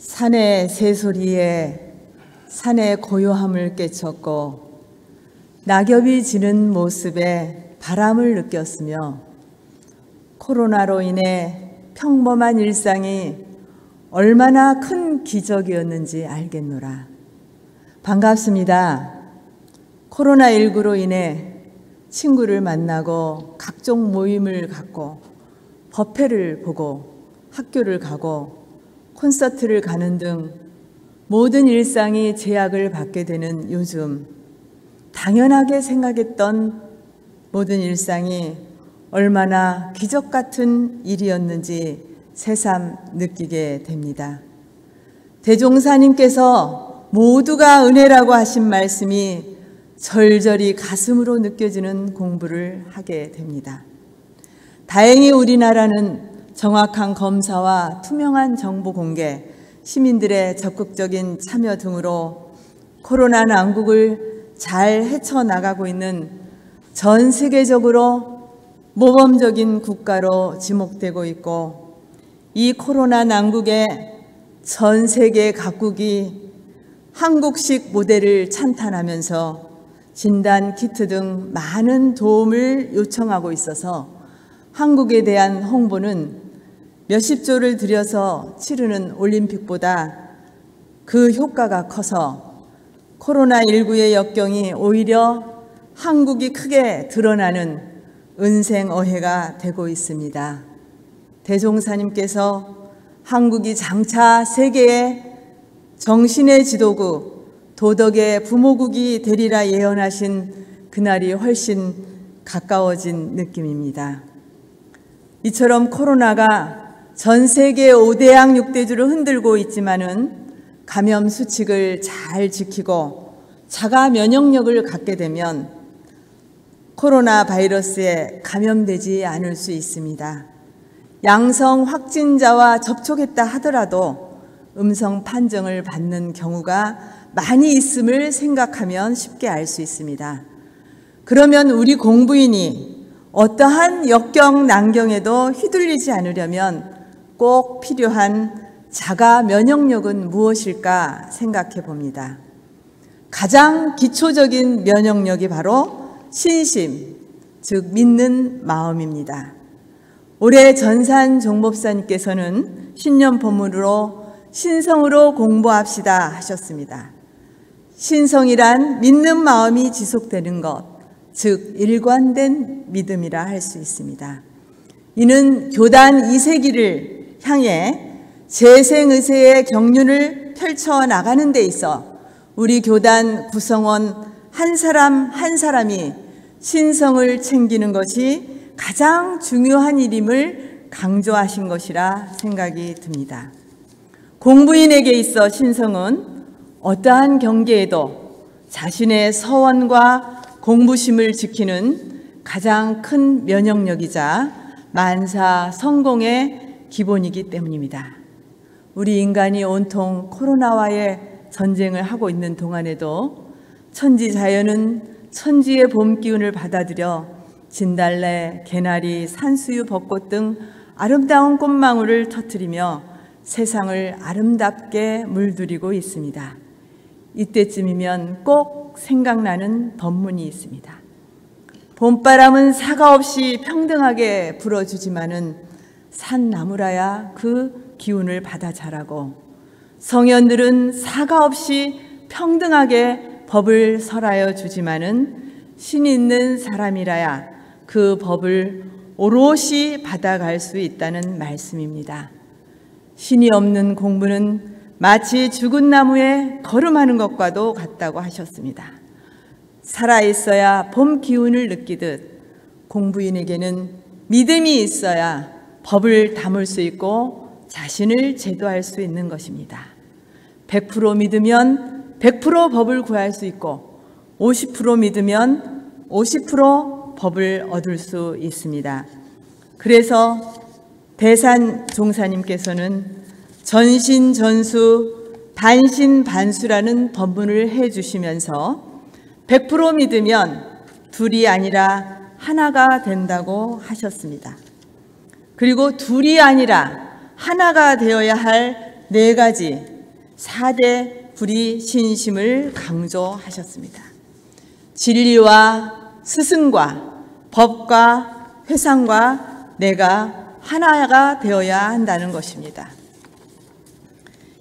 산의 새소리에 산의 고요함을 깨쳤고 낙엽이 지는 모습에 바람을 느꼈으며 코로나로 인해 평범한 일상이 얼마나 큰 기적이었는지 알겠노라. 반갑습니다. 코로나19로 인해 친구를 만나고 각종 모임을 갖고 법회를 보고 학교를 가고 콘서트를 가는 등 모든 일상이 제약을 받게 되는 요즘, 당연하게 생각했던 모든 일상이 얼마나 기적 같은 일이었는지 새삼 느끼게 됩니다. 대종사님께서 모두가 은혜라고 하신 말씀이 절절히 가슴으로 느껴지는 공부를 하게 됩니다. 다행히 우리나라는 정확한 검사와 투명한 정보 공개, 시민들의 적극적인 참여 등으로 코로나 난국을 잘 헤쳐나가고 있는 전 세계적으로 모범적인 국가로 지목되고 있고, 이 코로나 난국에 전 세계 각국이 한국식 모델을 찬탄하면서 진단 키트 등 많은 도움을 요청하고 있어서 한국에 대한 홍보는 몇십조를 들여서 치르는 올림픽보다 그 효과가 커서 코로나19의 역경이 오히려 한국이 크게 드러나는 은생어해가 되고 있습니다. 대종사님께서 한국이 장차 세계의 정신의 지도국, 도덕의 부모국이 되리라 예언하신 그날이 훨씬 가까워진 느낌입니다. 이처럼 코로나가 전 세계 5대양 6대주를 흔들고 있지만은 감염 수칙을 잘 지키고 자가 면역력을 갖게 되면 코로나 바이러스에 감염되지 않을 수 있습니다. 양성 확진자와 접촉했다 하더라도 음성 판정을 받는 경우가 많이 있음을 생각하면 쉽게 알 수 있습니다. 그러면 우리 공부인이 어떠한 역경 난경에도 휘둘리지 않으려면 꼭 필요한 자가 면역력은 무엇일까 생각해 봅니다. 가장 기초적인 면역력이 바로 신심, 즉 믿는 마음입니다. 올해 전산 종목사님께서는 신년 본문으로 신성으로 공부합시다 하셨습니다. 신성이란 믿는 마음이 지속되는 것, 즉 일관된 믿음이라 할 수 있습니다. 이는 교단 2세기를 향해 재생의세의 경륜을 펼쳐나가는 데 있어 우리 교단 구성원 한 사람 한 사람이 신성을 챙기는 것이 가장 중요한 일임을 강조하신 것이라 생각이 듭니다. 공부인에게 있어 신성은 어떠한 경계에도 자신의 서원과 공부심을 지키는 가장 큰 면역력이자 만사 성공의 기본이기 때문입니다. 우리 인간이 온통 코로나와의 전쟁을 하고 있는 동안에도 천지자연은 천지의 봄 기운을 받아들여 진달래, 개나리, 산수유, 벚꽃 등 아름다운 꽃망울을 터뜨리며 세상을 아름답게 물들이고 있습니다. 이때쯤이면 꼭 생각나는 법문이 있습니다. 봄바람은 사과 없이 평등하게 불어주지만은 산나무라야 그 기운을 받아 자라고, 성현들은 사과 없이 평등하게 법을 설하여 주지만은 신이 있는 사람이라야 그 법을 오롯이 받아갈 수 있다는 말씀입니다. 신이 없는 공부는 마치 죽은 나무에 걸음하는 것과도 같다고 하셨습니다. 살아있어야 봄 기운을 느끼듯 공부인에게는 믿음이 있어야 법을 담을 수 있고 자신을 제도할 수 있는 것입니다. 100% 믿으면 100% 법을 구할 수 있고 50% 믿으면 50% 법을 얻을 수 있습니다. 그래서 대산 종사님께서는 전신전수 반신반수라는 법문을 해주시면서 100% 믿으면 둘이 아니라 하나가 된다고 하셨습니다. 그리고 둘이 아니라 하나가 되어야 할 4가지 4대 불의 신심을 강조하셨습니다. 진리와 스승과 법과 회상과 내가 하나가 되어야 한다는 것입니다.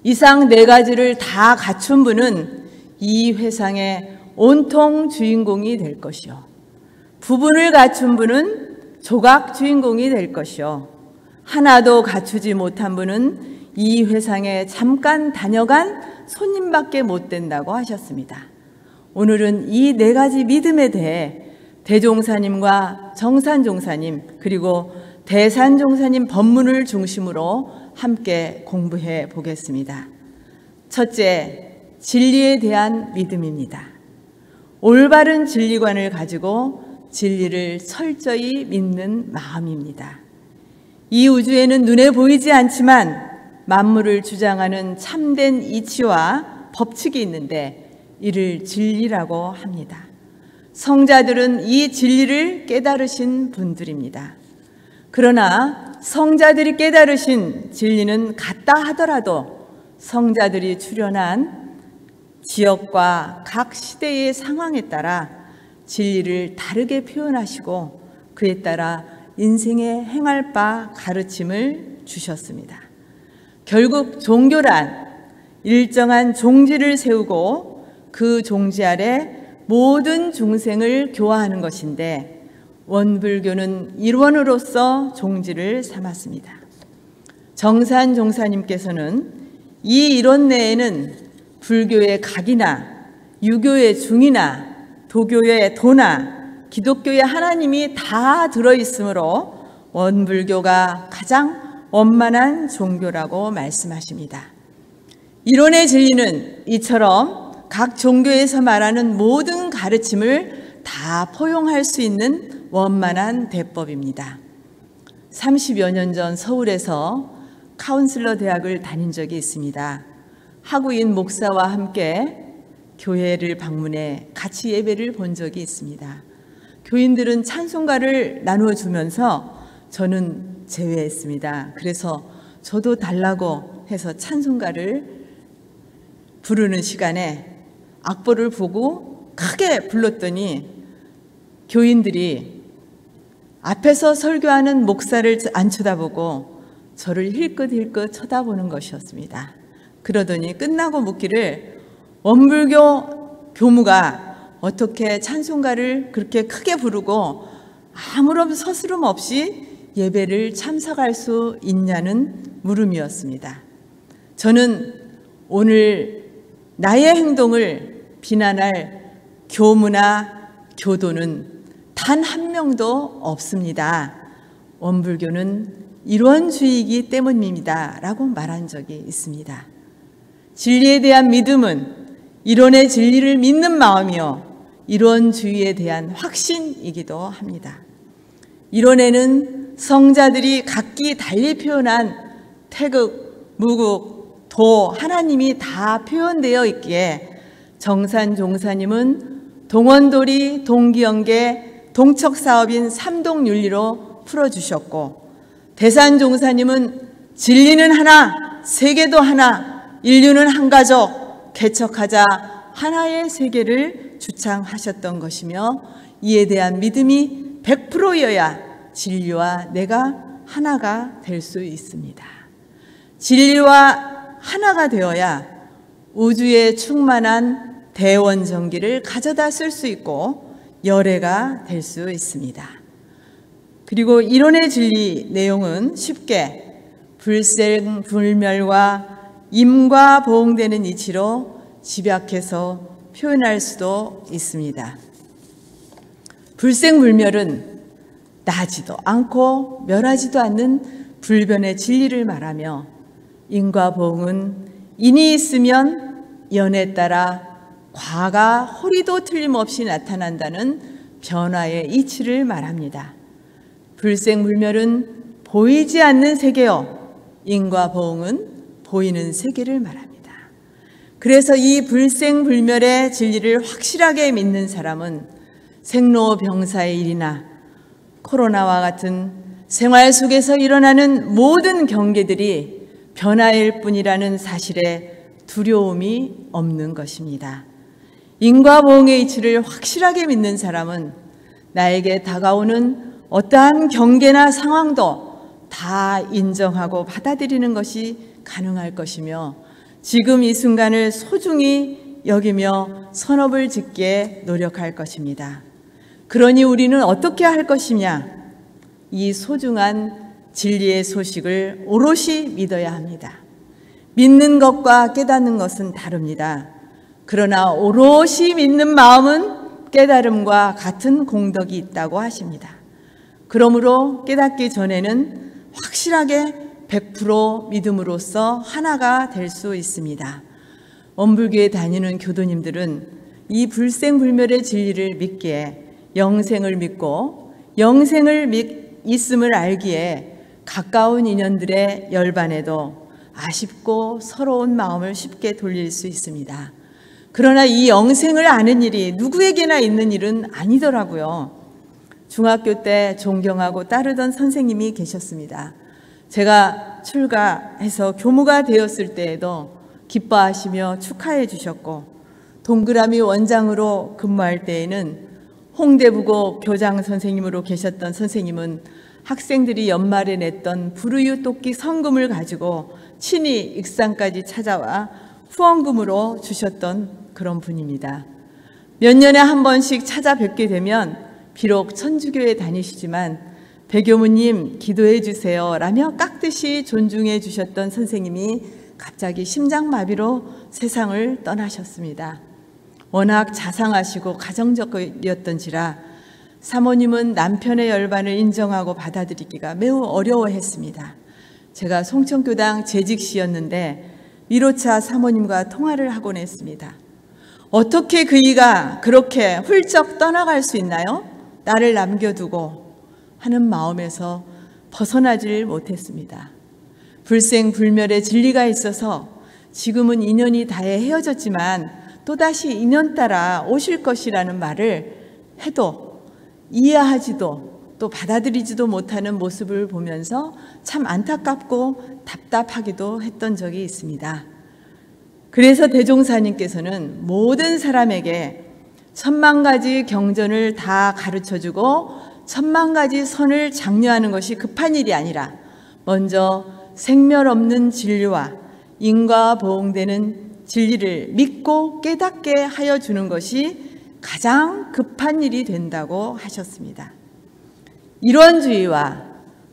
이상 4가지를 다 갖춘 분은 이 회상의 온통 주인공이 될 것이요, 부분을 갖춘 분은 조각 주인공이 될 것이요, 하나도 갖추지 못한 분은 이 회상에 잠깐 다녀간 손님밖에 못 된다고 하셨습니다. 오늘은 이 4가지 믿음에 대해 대종사님과 정산종사님 그리고 대산종사님 법문을 중심으로 함께 공부해 보겠습니다. 첫째, 진리에 대한 믿음입니다. 올바른 진리관을 가지고 진리를 철저히 믿는 마음입니다. 이 우주에는 눈에 보이지 않지만 만물을 주장하는 참된 이치와 법칙이 있는데 이를 진리라고 합니다. 성자들은 이 진리를 깨달으신 분들입니다. 그러나 성자들이 깨달으신 진리는 같다 하더라도 성자들이 출현한 지역과 각 시대의 상황에 따라 진리를 다르게 표현하시고 그에 따라 인생에 행할 바 가르침을 주셨습니다. 결국 종교란 일정한 종지를 세우고 그 종지 아래 모든 중생을 교화하는 것인데 원불교는 일원으로서 종지를 삼았습니다. 정산종사님께서는 이 일원 내에는 불교의 각이나 유교의 중이나 도교의 도나 기독교의 하나님이 다 들어있으므로 원불교가 가장 원만한 종교라고 말씀하십니다. 이론의 진리는 이처럼 각 종교에서 말하는 모든 가르침을 다 포용할 수 있는 원만한 대법입니다. 30여 년 전 서울에서 카운슬러 대학을 다닌 적이 있습니다. 하구인 목사와 함께 교회를 방문해 같이 예배를 본 적이 있습니다. 교인들은 찬송가를 나누어주면서 저는 제외했습니다. 그래서 저도 달라고 해서 찬송가를 부르는 시간에 악보를 보고 크게 불렀더니 교인들이 앞에서 설교하는 목사를 안 쳐다보고 저를 힐끗힐끗 쳐다보는 것이었습니다. 그러더니 끝나고 묻기를 원불교 교무가 어떻게 찬송가를 그렇게 크게 부르고 아무런 서스름 없이 예배를 참석할 수 있냐는 물음이었습니다. 저는 오늘 나의 행동을 비난할 교무나 교도는 단 한 명도 없습니다. 원불교는 일원주의이기 때문입니다. 라고 말한 적이 있습니다. 진리에 대한 믿음은 일원의 진리를 믿는 마음이요 일원주의에 대한 확신이기도 합니다. 일원에는 성자들이 각기 달리 표현한 태극, 무극, 도, 하나님이 다 표현되어 있기에 정산종사님은 동원돌이, 동기연계, 동척사업인 삼동윤리로 풀어주셨고 대산종사님은 진리는 하나, 세계도 하나, 인류는 한 가족, 개척하자 하나의 세계를 주창하셨던 것이며 이에 대한 믿음이 100%여야 진리와 내가 하나가 될 수 있습니다. 진리와 하나가 되어야 우주에 충만한 대원정기를 가져다 쓸 수 있고 열애가 될 수 있습니다. 그리고 이론의 진리 내용은 쉽게 불생불멸과 임과 보응되는 이치로 집약해서 표현할 수도 있습니다. 불생불멸은 나지도 않고 멸하지도 않는 불변의 진리를 말하며 인과 보응은 인이 있으면 연에 따라 과가 호리도 틀림없이 나타난다는 변화의 이치를 말합니다. 불생불멸은 보이지 않는 세계요 인과 보응은 보이는 세계를 말합니다. 그래서 이 불생불멸의 진리를 확실하게 믿는 사람은 생로병사의 일이나 코로나와 같은 생활 속에서 일어나는 모든 경계들이 변화일 뿐이라는 사실에 두려움이 없는 것입니다. 인과보응의 이치를 확실하게 믿는 사람은 나에게 다가오는 어떠한 경계나 상황도 다 인정하고 받아들이는 것이 가능할 것이며 지금 이 순간을 소중히 여기며 선업을 짓기에 노력할 것입니다. 그러니 우리는 어떻게 할 것이냐? 이 소중한 진리의 소식을 오롯이 믿어야 합니다. 믿는 것과 깨닫는 것은 다릅니다. 그러나 오롯이 믿는 마음은 깨달음과 같은 공덕이 있다고 하십니다. 그러므로 깨닫기 전에는 확실하게 100% 믿음으로써 하나가 될 수 있습니다. 원불교에 다니는 교도님들은 이 불생불멸의 진리를 믿기에 영생을 믿고 영생을 있음을 알기에 가까운 인연들의 열반에도 아쉽고 서러운 마음을 쉽게 돌릴 수 있습니다. 그러나 이 영생을 아는 일이 누구에게나 있는 일은 아니더라고요. 중학교 때 존경하고 따르던 선생님이 계셨습니다. 제가 출가해서 교무가 되었을 때에도 기뻐하시며 축하해 주셨고, 동그라미 원장으로 근무할 때에는 홍대부고 교장 선생님으로 계셨던 선생님은 학생들이 연말에 냈던 불우유 돕기 성금을 가지고 친히 익산까지 찾아와 후원금으로 주셨던 그런 분입니다. 몇 년에 한 번씩 찾아뵙게 되면 비록 천주교에 다니시지만 배교무님 기도해 주세요 라며 깍듯이 존중해 주셨던 선생님이 갑자기 심장마비로 세상을 떠나셨습니다. 워낙 자상하시고 가정적이었던지라 사모님은 남편의 열반을 인정하고 받아들이기가 매우 어려워했습니다. 제가 송천교당 재직시였는데 1호차 사모님과 통화를 하곤 했습니다. 어떻게 그이가 그렇게 훌쩍 떠나갈 수 있나요? 나를 남겨두고 하는 마음에서 벗어나질 못했습니다. 불생불멸의 진리가 있어서 지금은 인연이 다해 헤어졌지만 또다시 인연 따라 오실 것이라는 말을 해도 이해하지도 또 받아들이지도 못하는 모습을 보면서 참 안타깝고 답답하기도 했던 적이 있습니다. 그래서 대종사님께서는 모든 사람에게 1000만가지 경전을 다 가르쳐주고 1000만가지 선을 장려하는 것이 급한 일이 아니라 먼저 생멸 없는 진리와 인과 보응되는 진리를 믿고 깨닫게 하여 주는 것이 가장 급한 일이 된다고 하셨습니다. 이런 주의와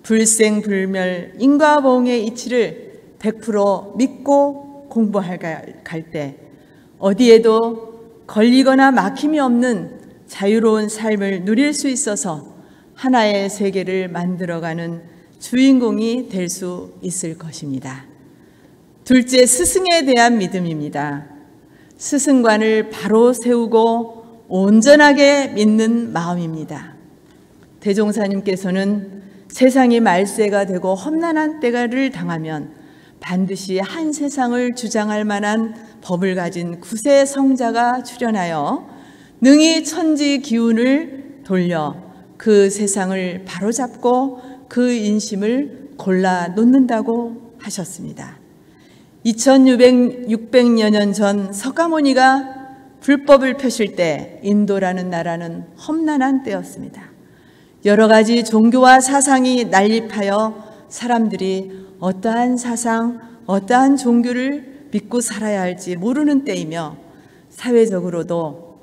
불생불멸 인과보응의 이치를 100% 믿고 공부할 때 어디에도 걸리거나 막힘이 없는 자유로운 삶을 누릴 수 있어서 하나의 세계를 만들어가는 주인공이 될 수 있을 것입니다. 둘째, 스승에 대한 믿음입니다. 스승관을 바로 세우고 온전하게 믿는 마음입니다. 대종사님께서는 세상이 말세가 되고 험난한 때를 당하면 반드시 한 세상을 주장할 만한 법을 가진 구세 성자가 출현하여 능히 천지 기운을 돌려 그 세상을 바로잡고 그 인심을 골라 놓는다고 하셨습니다. 2600여 년 전 석가모니가 불법을 펴실 때 인도라는 나라는 험난한 때였습니다. 여러 가지 종교와 사상이 난립하여 사람들이 어떠한 사상, 어떠한 종교를 믿고 살아야 할지 모르는 때이며 사회적으로도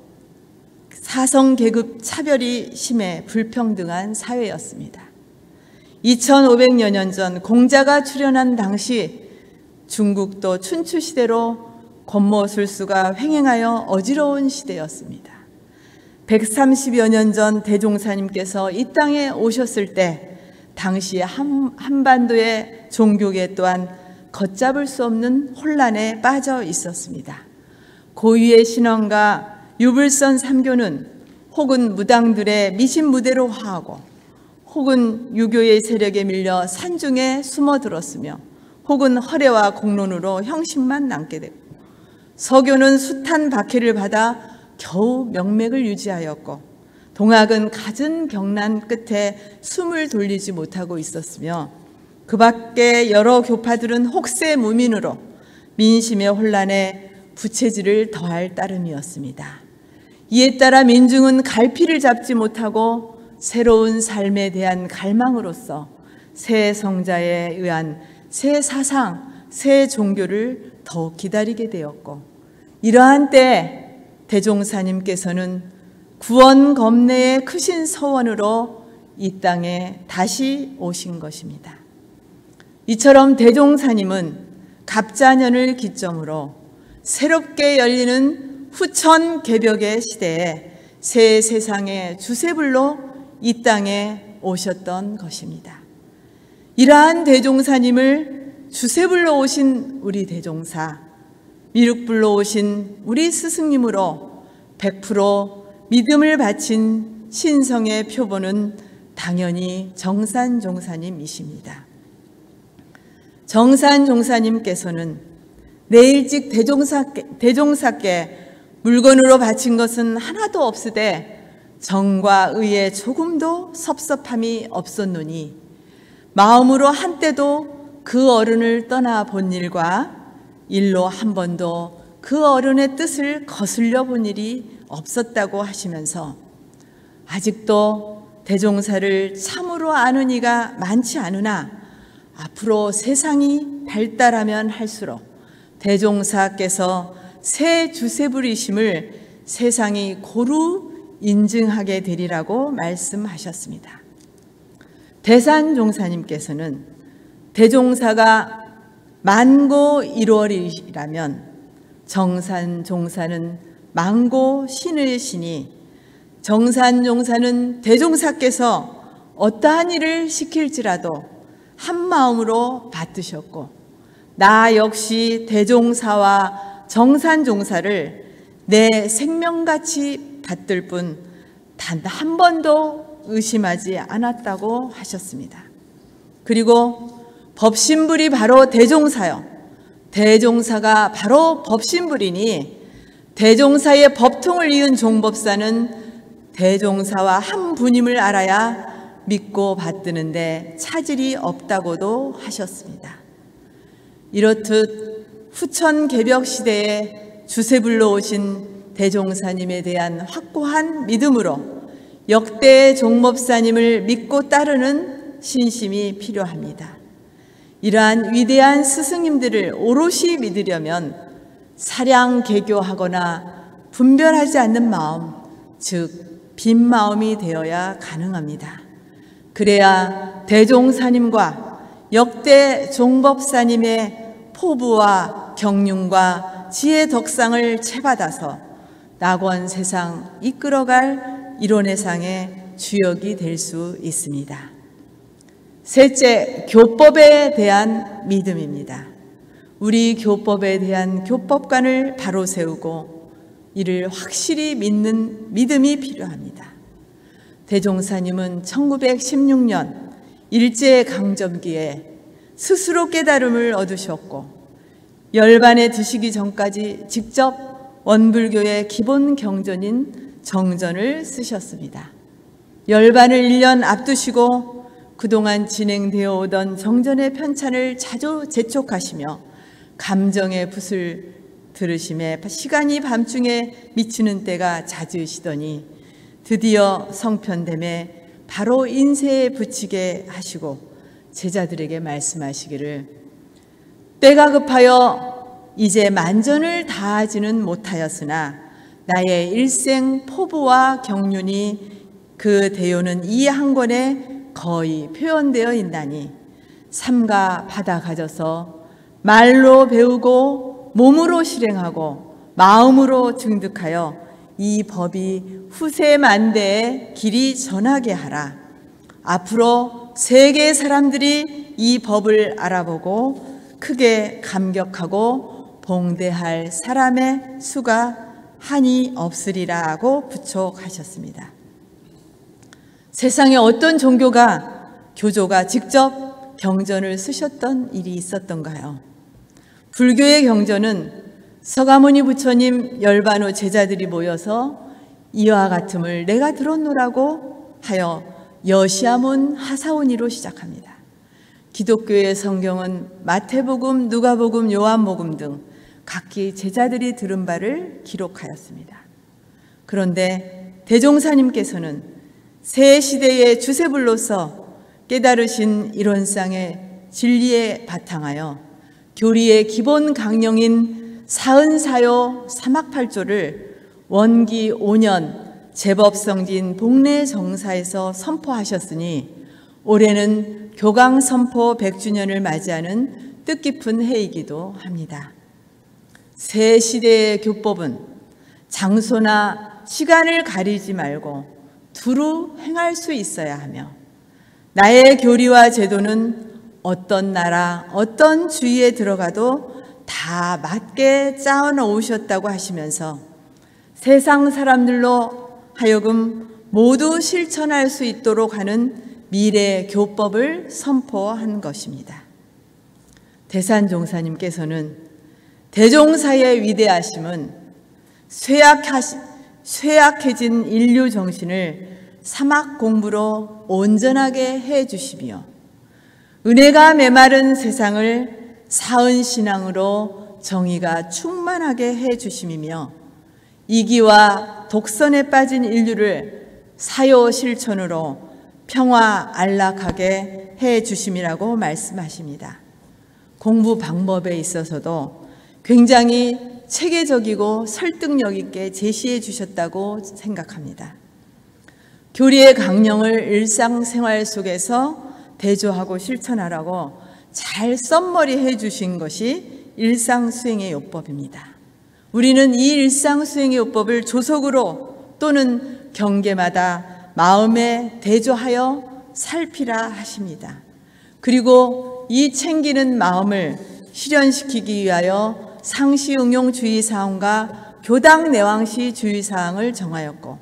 사성계급 차별이 심해 불평등한 사회였습니다. 2500여 년 전 공자가 출현한 당시 중국도 춘추시대로 권모술수가 횡행하여 어지러운 시대였습니다. 130여 년 전 대종사님께서 이 땅에 오셨을 때 당시 한반도의 종교계 또한 걷잡을 수 없는 혼란에 빠져 있었습니다. 고유의 신앙과 유불선 삼교는 혹은 무당들의 미신무대로 화하고 혹은 유교의 세력에 밀려 산중에 숨어들었으며 혹은 허례와 공론으로 형식만 남게 되고 서교는 숱한 박해를 받아 겨우 명맥을 유지하였고 동학은 갖은 경난 끝에 숨을 돌리지 못하고 있었으며 그 밖에 여러 교파들은 혹세 무민으로 민심의 혼란에 부채질을 더할 따름이었습니다. 이에 따라 민중은 갈피를 잡지 못하고 새로운 삶에 대한 갈망으로서 새 성자에 의한 새 사상, 새 종교를 더욱 기다리게 되었고, 이러한 때 대종사님께서는 구원 검내의 크신 서원으로 이 땅에 다시 오신 것입니다. 이처럼 대종사님은 갑자년을 기점으로 새롭게 열리는 후천 개벽의 시대에 새 세상의 주세불로 이 땅에 오셨던 것입니다. 이러한 대종사님을 주세불로 오신 우리 대종사, 미륵불로 오신 우리 스승님으로 100% 믿음을 바친 신성의 표본은 당연히 정산종사님이십니다. 정산종사님께서는 내일직 대종사께 물건으로 바친 것은 하나도 없으되 정과 의에 조금도 섭섭함이 없었노니 마음으로 한때도 그 어른을 떠나 본 일과 일로 한 번도 그 어른의 뜻을 거슬려 본 일이 없었다고 하시면서 아직도 대종사를 참으로 아는 이가 많지 않으나 앞으로 세상이 발달하면 할수록 대종사께서 새 주세불이심을 세상이 고루 인증하게 되리라고 말씀하셨습니다. 대산종사님께서는 대종사가 만고 1월이라면 정산종사는 만고 신의 신이, 정산종사는 대종사께서 어떠한 일을 시킬지라도 한 마음으로 받드셨고, 나 역시 대종사와 정산종사를 내 생명같이 받들 뿐 단 한 번도 의심하지 않았다고 하셨습니다. 그리고 법신불이 바로 대종사요, 대종사가 바로 법신불이니 대종사의 법통을 이은 종법사는 대종사와 한 분임을 알아야 믿고 받드는데 차질이 없다고도 하셨습니다. 이렇듯 후천 개벽 시대에 주세불로 오신 대종사님에 대한 확고한 믿음으로 역대 종법사님을 믿고 따르는 신심이 필요합니다. 이러한 위대한 스승님들을 오롯이 믿으려면 사량개교하거나 분별하지 않는 마음, 즉 빈 마음이 되어야 가능합니다. 그래야 대종사님과 역대 종법사님의 포부와 경륜과 지혜 덕상을 채받아서 낙원 세상 이끌어갈 이론회상의 주역이 될 수 있습니다. 셋째, 교법에 대한 믿음입니다. 우리 교법에 대한 교법관을 바로 세우고 이를 확실히 믿는 믿음이 필요합니다. 대종사님은 1916년 일제강점기에 스스로 깨달음을 얻으셨고 열반에 드시기 전까지 직접 원불교의 기본 경전인 정전을 쓰셨습니다. 열반을 1년 앞두시고 그동안 진행되어 오던 정전의 편찬을 자주 재촉하시며 감정의 붓을 들으심에 시간이 밤중에 미치는 때가 잦으시더니 드디어 성편됨에 바로 인쇄에 붙이게 하시고 제자들에게 말씀하시기를 때가 급하여 이제 만전을 다하지는 못하였으나 나의 일생 포부와 경륜이 그 대요는 이 한 권에 거의 표현되어 있나니 삼가 받아 가져서 말로 배우고 몸으로 실행하고 마음으로 증득하여 이 법이 후세 만대에 길이 전하게 하라. 앞으로 세계 사람들이 이 법을 알아보고 크게 감격하고 봉대할 사람의 수가 한이 없으리라고 부촉하셨습니다. 세상에 어떤 종교가 교조가 직접 경전을 쓰셨던 일이 있었던가요? 불교의 경전은 서가모니 부처님 열반 후 제자들이 모여서 이와 같음을 내가 들었노라고 하여 여시아문 하사오니로 시작합니다. 기독교의 성경은 마태복음, 누가복음, 요한복음 등 각기 제자들이 들은 바를 기록하였습니다. 그런데 대종사님께서는 새 시대의 주세불로서 깨달으신 이론상의 진리에 바탕하여 교리의 기본 강령인 사은사요 사막팔조를 원기 5년 제법성진 복례 정사에서 선포하셨으니 올해는 교강 선포 100주년을 맞이하는 뜻깊은 해이기도 합니다. 새 시대의 교법은 장소나 시간을 가리지 말고 두루 행할 수 있어야 하며 나의 교리와 제도는 어떤 나라, 어떤 주위에 들어가도 다 맞게 짜어 놓으셨다고 하시면서 세상 사람들로 하여금 모두 실천할 수 있도록 하는 미래 교법을 선포한 것입니다. 대산종사님께서는 대종사의 위대하심은 쇠약해진 인류 정신을 사막 공부로 온전하게 해 주시며 은혜가 메마른 세상을 사은신앙으로 정의가 충만하게 해 주심이며 이기와 독선에 빠진 인류를 사요 실천으로 평화 안락하게 해 주심이라고 말씀하십니다. 공부 방법에 있어서도 굉장히 체계적이고 설득력 있게 제시해 주셨다고 생각합니다. 교리의 강령을 일상생활 속에서 대조하고 실천하라고 잘 썸머리해 주신 것이 일상수행의 요법입니다. 우리는 이 일상수행의 요법을 조속으로 또는 경계마다 마음에 대조하여 살피라 하십니다. 그리고 이 챙기는 마음을 실현시키기 위하여 상시응용 주의사항과 교당 내왕시 주의사항을 정하였고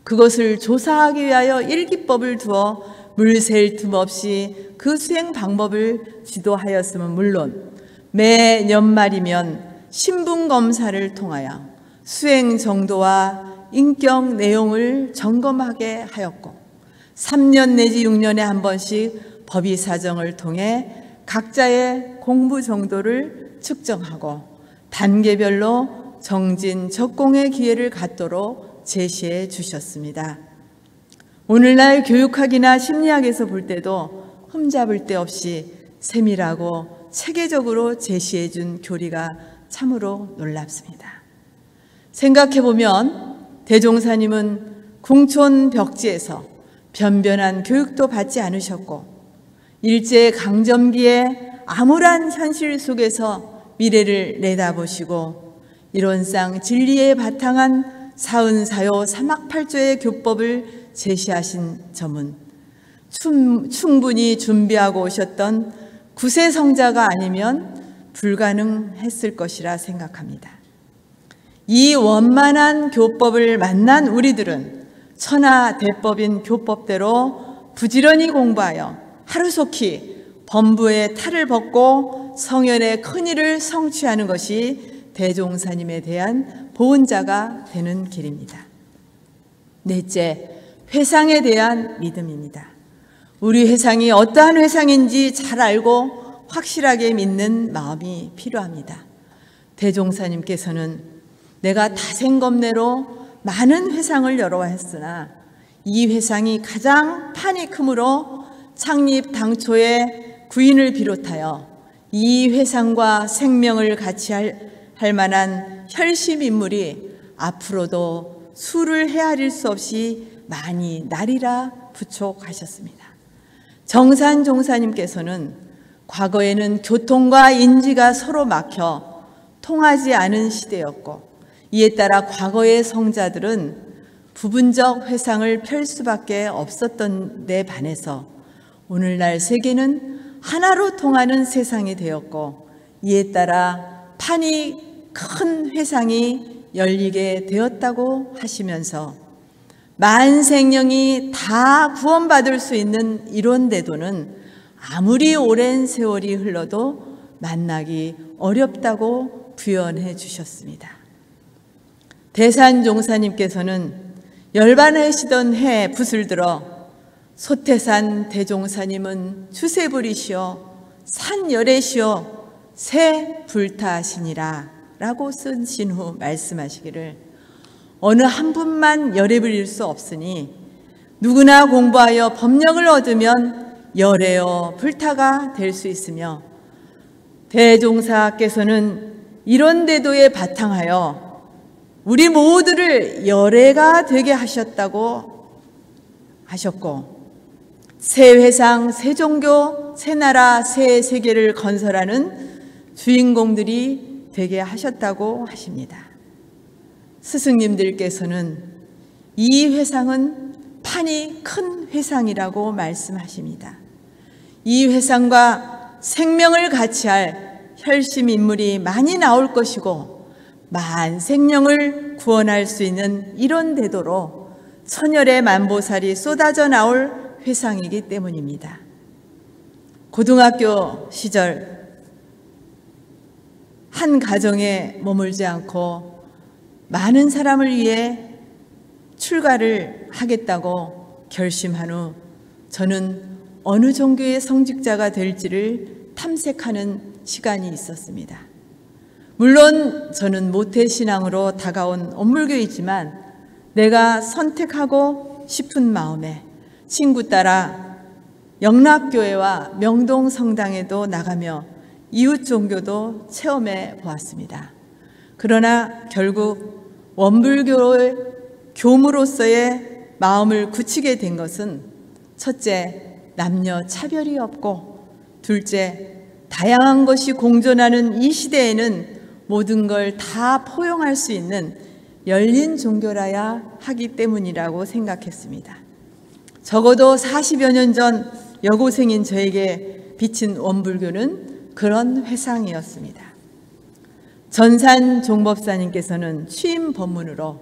그것을 조사하기 위하여 일기법을 두어 물샐 틈 없이 그 수행 방법을 지도하였음은 물론 매 연말이면 신분검사를 통하여 수행 정도와 인격 내용을 점검하게 하였고 3년 내지 6년에 한 번씩 법의사정을 통해 각자의 공부 정도를 측정하고 단계별로 정진 적공의 기회를 갖도록 제시해 주셨습니다. 오늘날 교육학이나 심리학에서 볼 때도 흠잡을 데 없이 세밀하고 체계적으로 제시해 준 교리가 참으로 놀랍습니다. 생각해보면 대종사님은 궁촌 벽지에서 변변한 교육도 받지 않으셨고 일제강점기의 암울한 현실 속에서 미래를 내다보시고 이론상 진리에 바탕한 사은사요 사막팔조의 교법을 제시하신 점은 충분히 준비하고 오셨던 구세성자가 아니면 불가능했을 것이라 생각합니다. 이 원만한 교법을 만난 우리들은 천하대법인 교법대로 부지런히 공부하여 하루속히 범부의 탈을 벗고 성현의 큰일을 성취하는 것이 대종사님에 대한 보은자가 되는 길입니다. 넷째, 회상에 대한 믿음입니다. 우리 회상이 어떠한 회상인지 잘 알고 확실하게 믿는 마음이 필요합니다. 대종사님께서는 내가 다생검내로 많은 회상을 여러 했으나 이 회상이 가장 판이 크므로 창립 당초에 구인을 비롯하여 이 회상과 생명을 같이 할 만한 혈심 인물이 앞으로도 수를 헤아릴 수 없이 많이 나리라 부촉하셨습니다. 정산종사님께서는 과거에는 교통과 인지가 서로 막혀 통하지 않은 시대였고 이에 따라 과거의 성자들은 부분적 회상을 펼 수밖에 없었던 데 반해서 오늘날 세계는 하나로 통하는 세상이 되었고 이에 따라 판이 큰 회상이 열리게 되었다고 하시면서 만생령이 다 구원받을 수 있는 이런 대도는 아무리 오랜 세월이 흘러도 만나기 어렵다고 부연해 주셨습니다. 대산종사님께서는 열반하시던 해에 붓을 들어 소태산 대종사님은 주세불이시여 산열애시여 새 불타시니라 라고 쓰신 후 말씀하시기를 어느 한 분만 열애 부릴 수 없으니 누구나 공부하여 법력을 얻으면 열애여 불타가 될 수 있으며 대종사께서는 이런 대도에 바탕하여 우리 모두를 열애가 되게 하셨다고 하셨고 새 회상, 새 종교, 새 나라, 새 세계를 건설하는 주인공들이 되게 하셨다고 하십니다. 스승님들께서는 이 회상은 판이 큰 회상이라고 말씀하십니다. 이 회상과 생명을 같이 할 혈심 인물이 많이 나올 것이고 만생령을 구원할 수 있는 이런 대도로 천열의 만보살이 쏟아져 나올 회상이기 때문입니다. 고등학교 시절 한 가정에 머물지 않고 많은 사람을 위해 출가를 하겠다고 결심한 후 저는 어느 종교의 성직자가 될지를 탐색하는 시간이 있었습니다. 물론 저는 모태신앙으로 다가온 온물교이지만 내가 선택하고 싶은 마음에 친구 따라 영락교회와 명동성당에도 나가며 이웃 종교도 체험해 보았습니다. 그러나 결국 원불교의 교무로서의 마음을 굳히게 된 것은 첫째, 남녀 차별이 없고 둘째, 다양한 것이 공존하는 이 시대에는 모든 걸 다 포용할 수 있는 열린 종교라야 하기 때문이라고 생각했습니다. 적어도 40여 년 전 여고생인 저에게 비친 원불교는 그런 회상이었습니다. 전산 종법사님께서는 취임 법문으로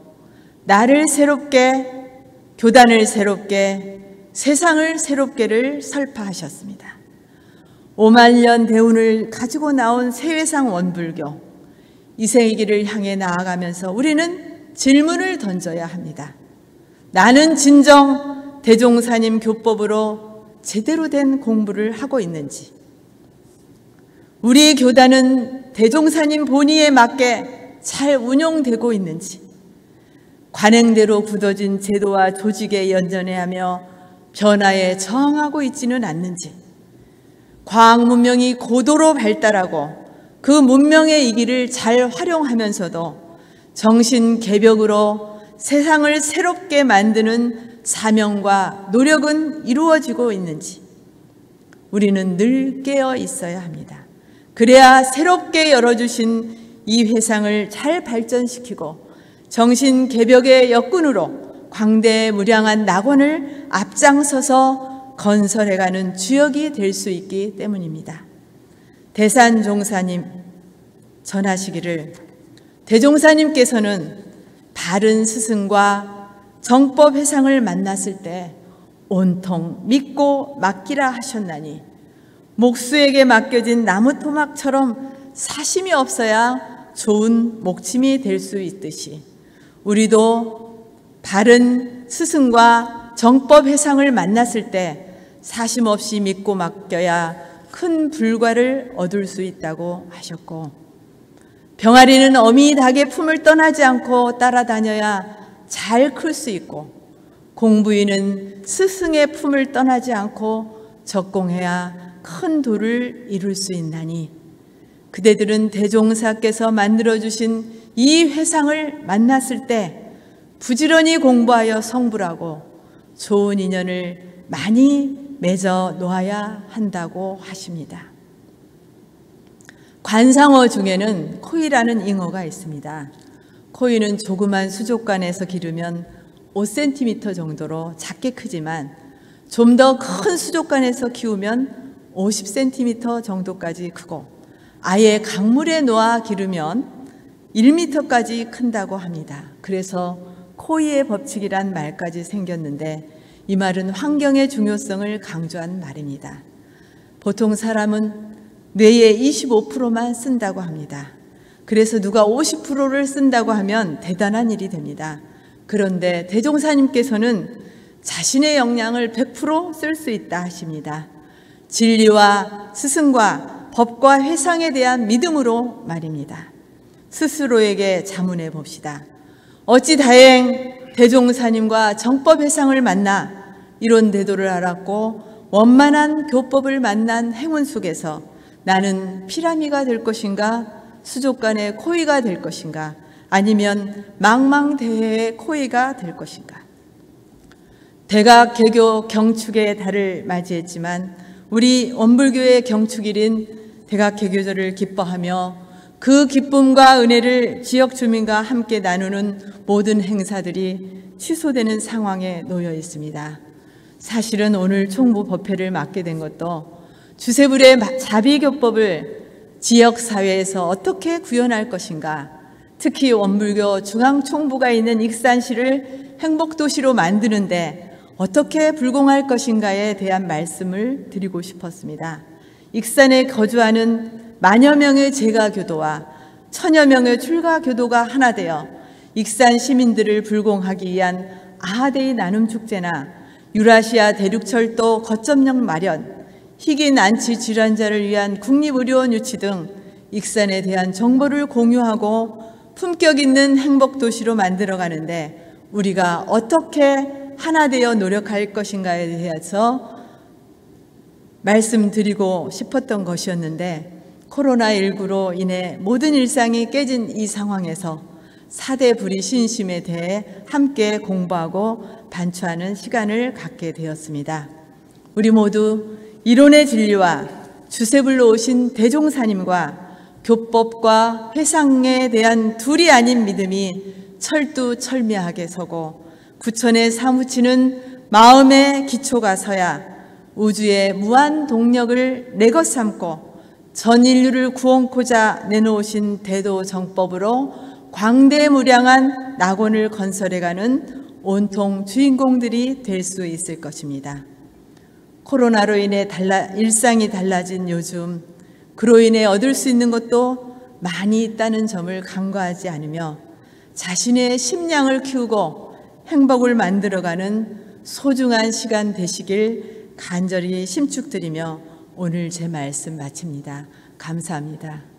나를 새롭게, 교단을 새롭게, 세상을 새롭게를 설파하셨습니다. 5만 년 대운을 가지고 나온 세회상 원불교, 이 세기를 향해 나아가면서 우리는 질문을 던져야 합니다. 나는 진정 대종사님 교법으로 제대로 된 공부를 하고 있는지, 우리 교단은 대종사님 본의에 맞게 잘 운용되고 있는지, 관행대로 굳어진 제도와 조직에 연전해하며 변화에 저항하고 있지는 않는지, 과학 문명이 고도로 발달하고 그 문명의 이기를 잘 활용하면서도 정신 개벽으로 세상을 새롭게 만드는 사명과 노력은 이루어지고 있는지 우리는 늘 깨어 있어야 합니다. 그래야 새롭게 열어주신 이 회상을 잘 발전시키고 정신 개벽의 역군으로 광대무량한 낙원을 앞장서서 건설해가는 주역이 될 수 있기 때문입니다. 대산종사님 전하시기를 대종사님께서는 바른 스승과 정법 회상을 만났을 때 온통 믿고 맡기라 하셨나니 목수에게 맡겨진 나무 토막처럼 사심이 없어야 좋은 목침이 될 수 있듯이 우리도 바른 스승과 정법 회상을 만났을 때 사심 없이 믿고 맡겨야 큰 불과를 얻을 수 있다고 하셨고, 병아리는 어미 닭의 품을 떠나지 않고 따라다녀야 잘 클 수 있고, 공부인은 스승의 품을 떠나지 않고 적공해야 큰 도를 이룰 수 있나니 그대들은 대종사께서 만들어주신 이 회상을 만났을 때 부지런히 공부하여 성불하고 좋은 인연을 많이 맺어 놓아야 한다고 하십니다. 관상어 중에는 코이라는 잉어가 있습니다. 코이는 조그만 수족관에서 기르면 5cm 정도로 작게 크지만 좀 더 큰 수족관에서 키우면 50cm 정도까지 크고 아예 강물에 놓아 기르면 1m까지 큰다고 합니다. 그래서 코이의 법칙이란 말까지 생겼는데 이 말은 환경의 중요성을 강조한 말입니다. 보통 사람은 뇌의 25%만 쓴다고 합니다. 그래서 누가 50%를 쓴다고 하면 대단한 일이 됩니다. 그런데 대종사님께서는 자신의 역량을 100% 쓸 수 있다 하십니다. 진리와 스승과 법과 회상에 대한 믿음으로 말입니다. 스스로에게 자문해 봅시다. 어찌 다행 대종사님과 정법회상을 만나 이런 대도를 알았고 원만한 교법을 만난 행운 속에서 나는 피라미가 될 것인가, 수족관의 코이가 될 것인가, 아니면 망망대해의 코이가 될 것인가. 대각 개교 경축의 달을 맞이했지만 우리 원불교의 경축일인 대각 개교절을 기뻐하며 그 기쁨과 은혜를 지역 주민과 함께 나누는 모든 행사들이 취소되는 상황에 놓여 있습니다. 사실은 오늘 총무 법회를 맡게 된 것도 주세불의 자비교법을 지역사회에서 어떻게 구현할 것인가, 특히 원불교 중앙총부가 있는 익산시를 행복도시로 만드는데 어떻게 불공할 것인가에 대한 말씀을 드리고 싶었습니다. 익산에 거주하는 만여 명의 제가교도와 천여 명의 출가교도가 하나 되어 익산 시민들을 불공하기 위한 아하데이 나눔축제나 유라시아 대륙철도 거점역 마련, 희귀 난치 질환자를 위한 국립의료원 유치 등 익산에 대한 정보를 공유하고 품격 있는 행복도시로 만들어가는데 우리가 어떻게 하나 되어 노력할 것인가에 대해서 말씀드리고 싶었던 것이었는데 코로나19로 인해 모든 일상이 깨진 이 상황에서 4대 불의 신심에 대해 함께 공부하고 반추하는 시간을 갖게 되었습니다. 우리 모두 이론의 진리와 주세불로 오신 대종사님과 교법과 회상에 대한 둘이 아닌 믿음이 철두철미하게 서고 구천에 사무치는 마음의 기초가 서야 우주의 무한 동력을 내 것 삼고 전 인류를 구원코자 내놓으신 대도정법으로 광대무량한 낙원을 건설해가는 온통 주인공들이 될 수 있을 것입니다. 코로나로 인해 일상이 달라진 요즘, 그로 인해 얻을 수 있는 것도 많이 있다는 점을 간과하지 않으며 자신의 심량을 키우고 행복을 만들어가는 소중한 시간 되시길 간절히 심축드리며 오늘 제 말씀 마칩니다. 감사합니다.